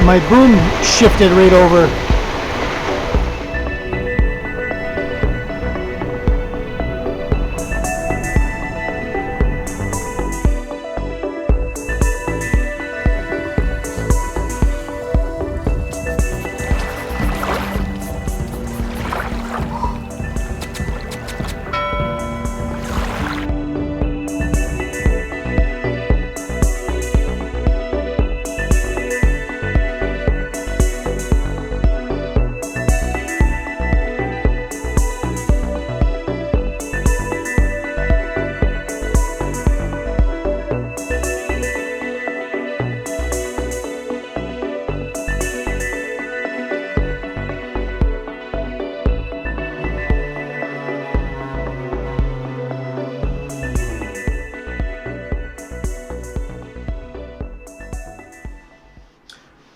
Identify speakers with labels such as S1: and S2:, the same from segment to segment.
S1: my boom shifted right over.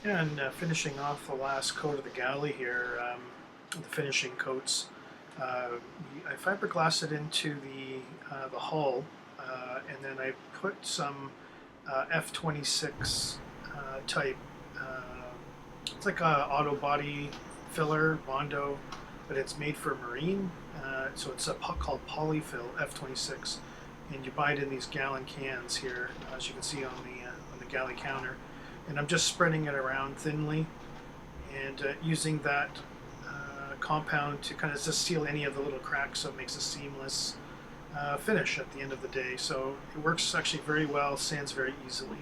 S1: And finishing off the last coat of the Galley here, the finishing coats. I fiberglassed it into the hull, and then I put some Ep53 type. It's like a auto body filler, Bondo, but it's made for marine. So it's called polyfill Ep53, and you buy it in these gallon cans here, as you can see on the Galley counter. And I'm just spreading it around thinly and using that compound to kind of just seal any of the little cracks, so it makes a seamless finish at the end of the day. So it works actually very well, sands very easily.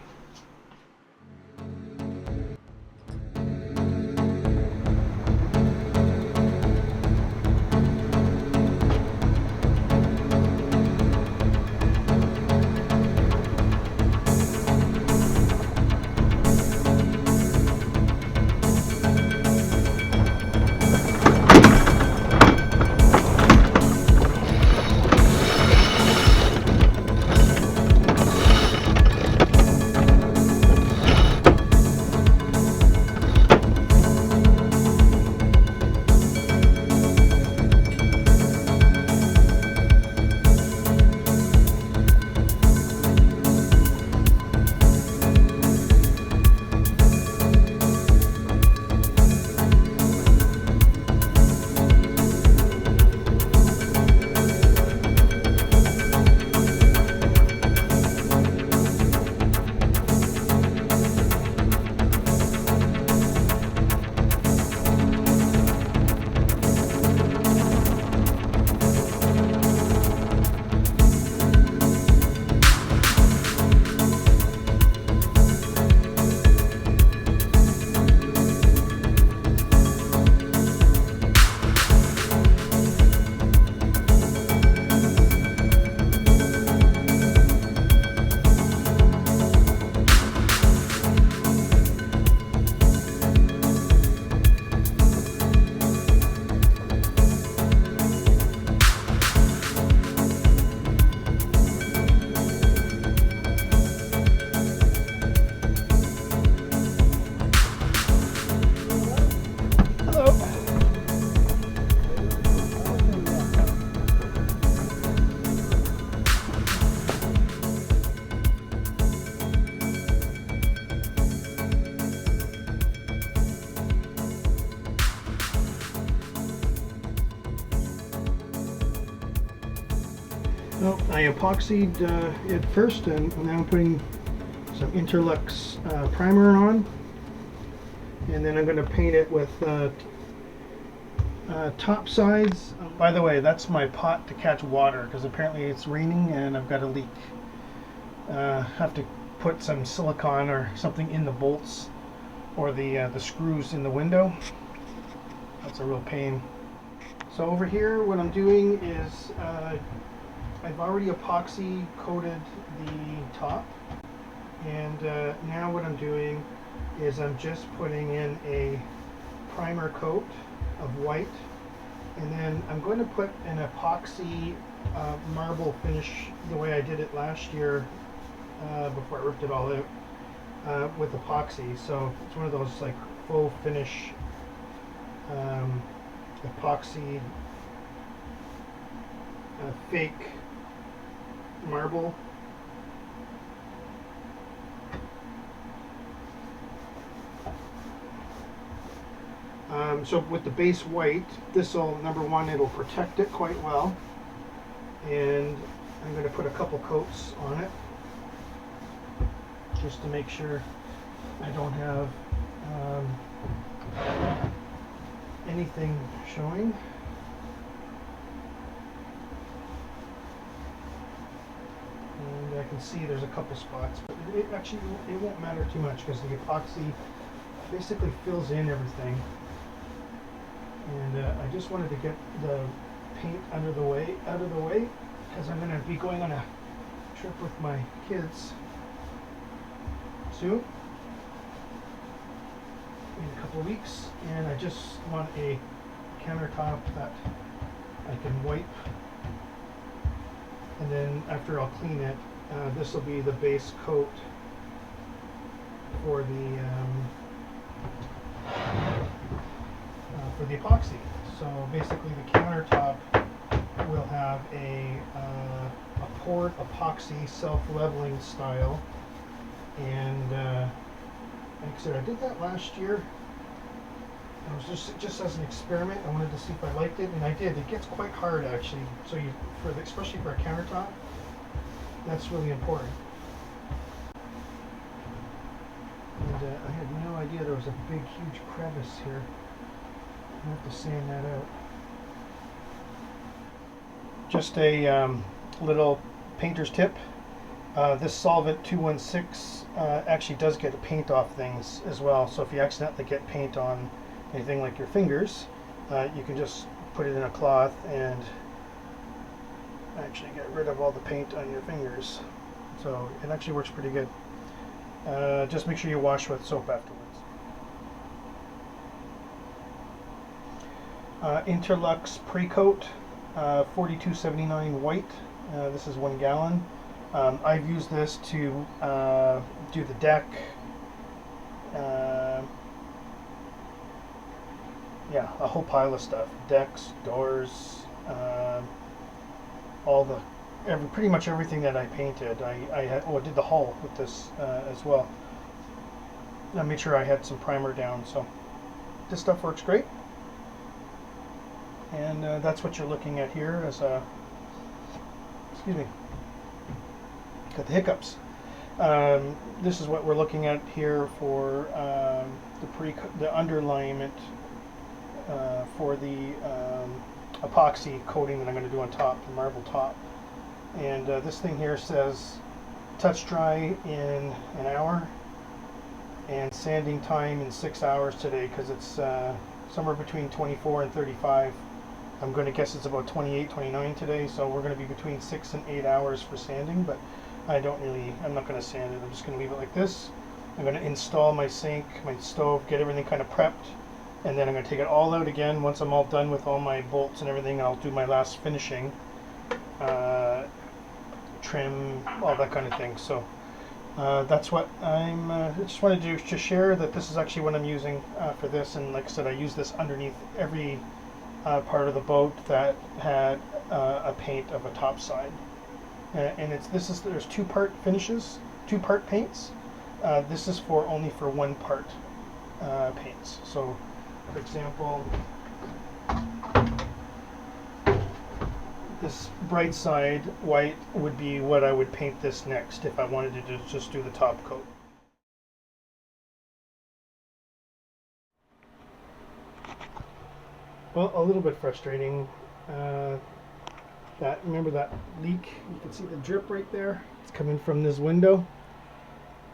S1: Well, I epoxied it first, and now I'm putting some Interlux primer on, and then I'm going to paint it with top sides. By the way, that's my pot to catch water, because apparently it's raining and I've got a leak. Have to put some silicone or something in the bolts or the screws in the window. That's a real pain. So over here, what I'm doing is I've already epoxy coated the top, and now what I'm doing is I'm just putting in a primer coat of white, and then I'm going to put an epoxy marble finish the way I did it last year before I ripped it all out with epoxy. So it's one of those like faux finish epoxy fake marble. So with the base white, this will, number one, it'll protect it quite well. And I'm going to put a couple coats on it just to make sure I don't have anything showing. And I can see there's a couple spots, but it actually it won't matter too much because the epoxy basically fills in everything. And I just wanted to get the paint out of the way because I'm going to be going on a trip with my kids soon in a couple of weeks, and I just want a countertop that I can wipe, and then after I'll clean it, this will be the base coat for the epoxy. So basically the countertop will have a poured epoxy self-leveling style, and like I said, I did that last year. It was just as an experiment. I wanted to see if I liked it, and I did. It gets quite hard actually. So especially for a countertop, that's really important. And I had no idea there was a big, huge crevice here. I have to sand that out. Just a little painter's tip. This solvent 216 actually does get a paint off things as well. So if you accidentally get paint on anything like your fingers, you can just put it in a cloth and actually get rid of all the paint on your fingers. So it actually works pretty good. Just make sure you wash with soap afterwards. Interlux Pre-Coat 4279 white. This is 1 gallon. I've used this to do the deck. Yeah, a whole pile of stuff. Decks, doors, pretty much everything that I painted. I did the hull with this as well. I made sure I had some primer down, so this stuff works great. And that's what you're looking at here as a, excuse me, got the hiccups. This is what we're looking at here for the underlayment for the epoxy coating that I'm going to do on top, the marble top. And this thing here says touch dry in an hour and sanding time in 6 hours today, because it's somewhere between 24 and 35. I'm going to guess it's about 28, 29 today, so we're going to be between 6 and 8 hours for sanding, but I'm not going to sand it. I'm just going to leave it like this. I'm going to install my sink, my stove, get everything kind of prepped, and then I'm going to take it all out again once I'm all done with all my bolts and everything. I'll do my last finishing, trim, all that kind of thing. So that's what I just wanted to share, that this is actually what I'm using for this. And like I said, I use this underneath every part of the boat that had a paint of a top side. And there's 2-part finishes, 2-part paints. This is only for 1-part paints. So, for example, this bright side white would be what I would paint this next if I wanted to just do the top coat. Well, a little bit frustrating. Remember that leak? You can see the drip right there. It's coming from this window.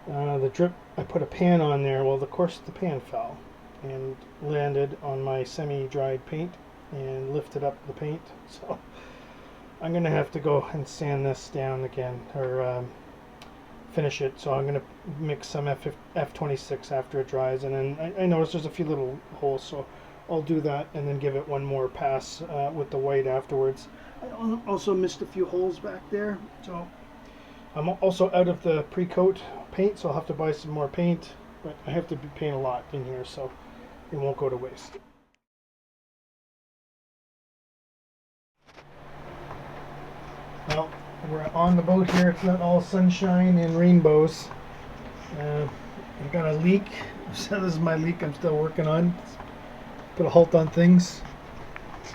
S1: The drip, I put a pan on there. Well, of course, the pan fell and landed on my semi-dried paint and lifted up the paint. So I'm going to have to go and sand this down again, or finish it. So I'm going to mix some F56 after it dries, and then I noticed there's a few little holes, so I'll do that and then give it one more pass with the white afterwards. I also missed a few holes back there, so I'm also out of the pre-coat paint, so I'll have to buy some more paint, but I have to paint a lot in here, so it won't go to waste. Well, we're on the boat here. It's not all sunshine and rainbows. I've got a leak, so this is my leak I'm still working on. put a halt on things.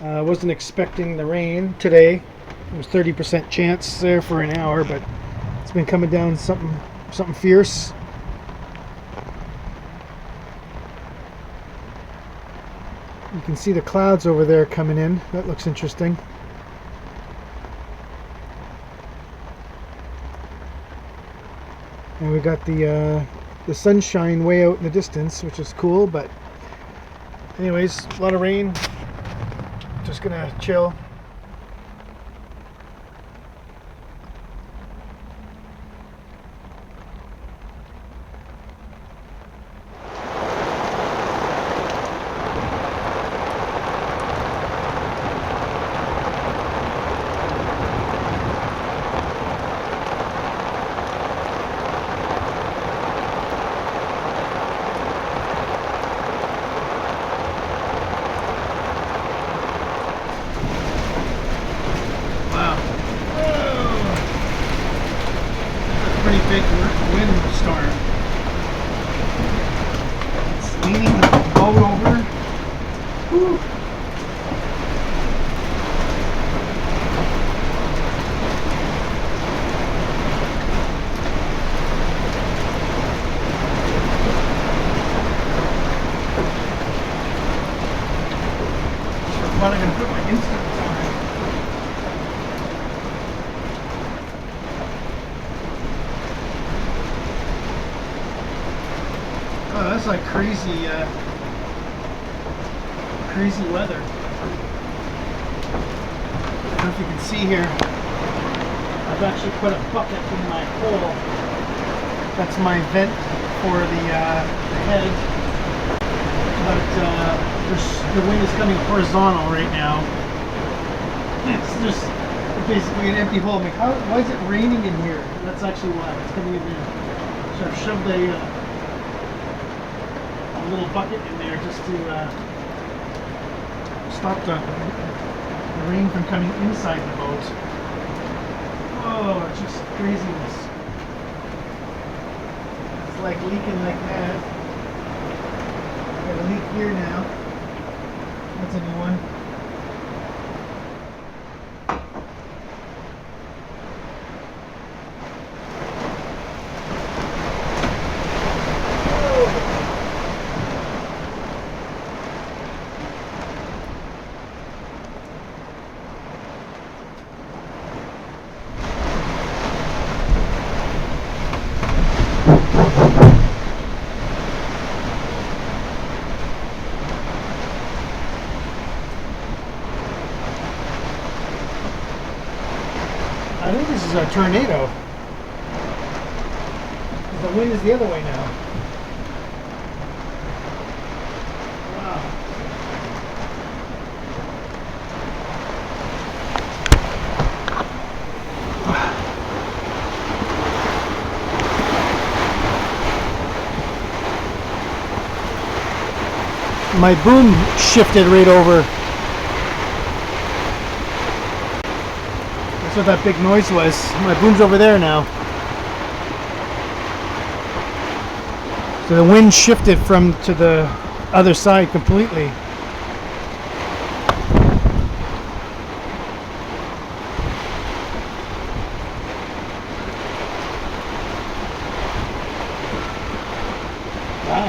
S1: I wasn't expecting the rain today. There was 30% chance there for an hour, but it's been coming down something fierce. You can see the clouds over there coming in. That looks interesting. And we got the sunshine way out in the distance, which is cool. But anyways, a lot of rain. Just gonna chill. Pretty big windstorm. It's leaning the boat over. Whew. I'm gonna put my instruments on. Oh, that's like crazy weather. I don't know if you can see here. I've actually put a bucket in my hole. That's my vent for the head. But the wind is coming horizontal right now. It's just basically an empty hole. I'm like, why is it raining in here? That's actually why it's coming in there. So I've shoved a little bucket in there just to stop the rain from coming inside the boat. Oh, it's just craziness. It's like leaking like mad. Got a leak here now. That's a new one. I think this is a tornado. The wind is the other way now. Wow. My boom shifted right over. That's what that big noise was. My boom's over there now. So the wind shifted to the other side completely. Wow.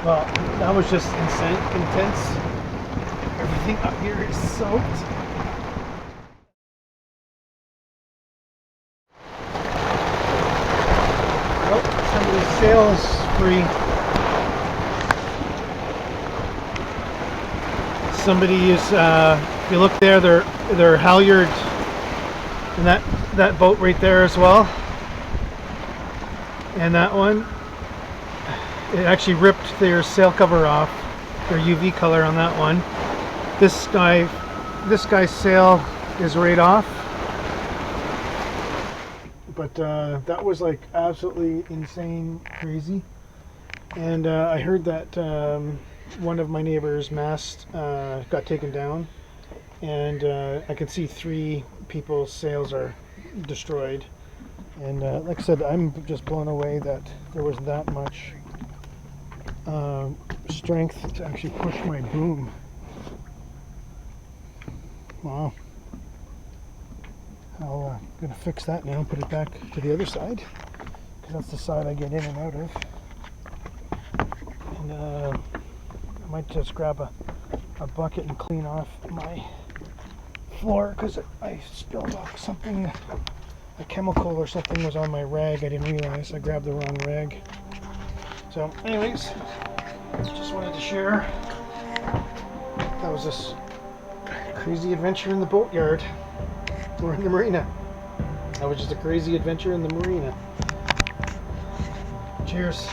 S1: Well, that was just intense. Everything up here is soaked. Oh, somebody's sail is free. Somebody is, if you look there, they're halyard, and that boat right there as well, and that one. It actually ripped their sail cover off, their UV color on that one. This guy's sail is right off. but that was like absolutely insane, crazy. And I heard that one of my neighbor's masts got taken down, and I could see 3 people's sails are destroyed. And like I said, I'm just blown away that there was that much strength to actually push my boom. Wow. I'm going to fix that now and put it back to the other side, because that's the side I get in and out of. And I might just grab a bucket and clean off my floor, because I spilled off something, a chemical or something was on my rag. I didn't realize I grabbed the wrong rag. So anyways, just wanted to share. That was this crazy adventure in the boatyard, or in the marina. That was just a crazy adventure in the marina. Cheers.